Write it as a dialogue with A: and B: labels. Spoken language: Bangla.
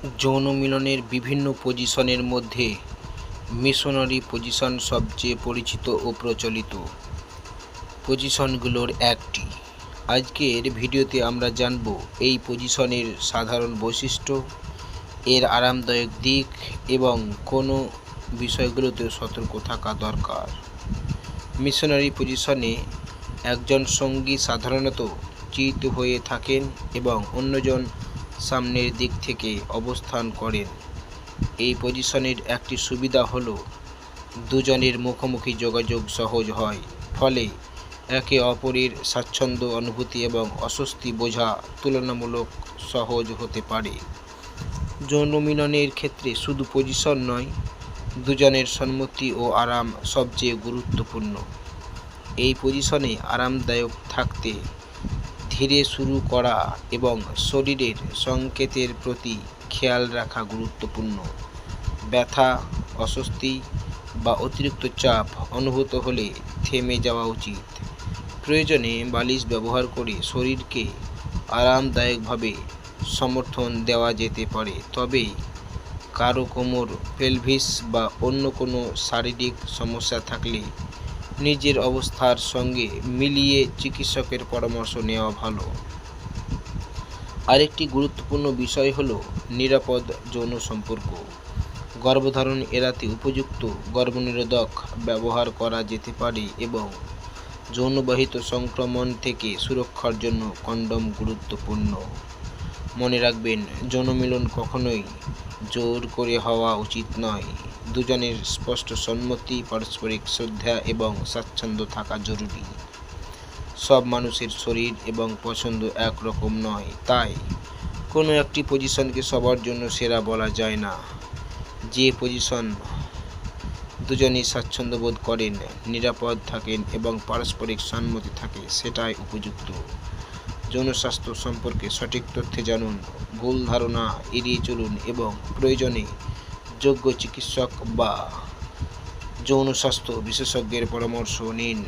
A: যৌন মিলনের বিভিন্ন পজিশনের মধ্যে মিশনারি পজিশন সবচেয়ে পরিচিত ও প্রচলিত পজিশনগুলোর একটি। আজকের ভিডিওতে আমরা জানব এই পজিশনের সাধারণ বৈশিষ্ট্য, এর আরামদায়ক দিক এবং কোনো বিষয়গুলোতে সতর্ক থাকা দরকার। মিশনারি পজিশনে একজন সঙ্গী সাধারণত চিত হয়ে থাকেন এবং অন্যজন সামনের দিক থেকে অবস্থান করেন। এই পজিশনের একটি সুবিধা হলো দুজনের মুখোমুখি যোগাযোগ সহজ হয়, ফলে একে অপরের স্বাচ্ছন্দ্য অনুভূতি এবং অস্বস্তি বোঝা তুলনামূলক সহজ হতে পারে। যৌন মিলনের ক্ষেত্রে শুধু পজিশন নয়, দুজনের সম্মতি ও আরাম সবচেয়ে গুরুত্বপূর্ণ। এই পজিশনে আরামদায়ক থাকতে ধীরে শুরু করা এবং শরীরের সংকেতের প্রতি খেয়াল রাখা গুরুত্বপূর্ণ। ব্যথা, অস্বস্তি বা অতিরিক্ত চাপ অনুভূত হলে থেমে যাওয়া উচিত। প্রয়োজনে বালিশ ব্যবহার করে শরীরকে আরামদায়কভাবে সমর্থন দেওয়া যেতে পারে, তবে কারো কোমর, পেলভিস বা অন্য কোনো শারীরিক সমস্যা থাকলে নিজের অবস্থার সঙ্গে মিলিয়ে চিকিৎসকের পরামর্শ নেওয়া ভালো। আরেকটি গুরুত্বপূর্ণ বিষয় হলো নিরাপদ যৌন সম্পর্ক। গর্ভধারণ এড়াতে উপযুক্ত গর্ভনিরোধক ব্যবহার করা যেতে পারে এবং যৌনবাহিত সংক্রমণ থেকে সুরক্ষার জন্য কন্ডোম গুরুত্বপূর্ণ। মনে রাখবেন, যৌন মিলন কখনোই জোর করে হওয়া উচিত নয়। দুজনের স্পষ্ট সম্মতি, পারস্পরিক শ্রদ্ধা এবং স্বাচ্ছন্দ্য থাকা জরুরি। সব মানুষের শরীর এবং পছন্দ একরকম নয়, তাই কোনো একটি পজিশনকে সবার জন্য সেরা বলা যায় না। যে পজিশন দুজনেই স্বাচ্ছন্দ্য বোধ করেন, নিরাপদ থাকেন এবং পারস্পরিক সম্মতি থাকে, সেটাই উপযুক্ত। যৌন স্বাস্থ্য সম্পর্কে সঠিক তথ্যে জানুন, ভুল ধারণা এড়িয়ে চলুন এবং প্রয়োজনে যোগ্য চিকিৎসক বা যৌন স্বাস্থ্য বিশেষজ্ঞের পরামর্শ নিন।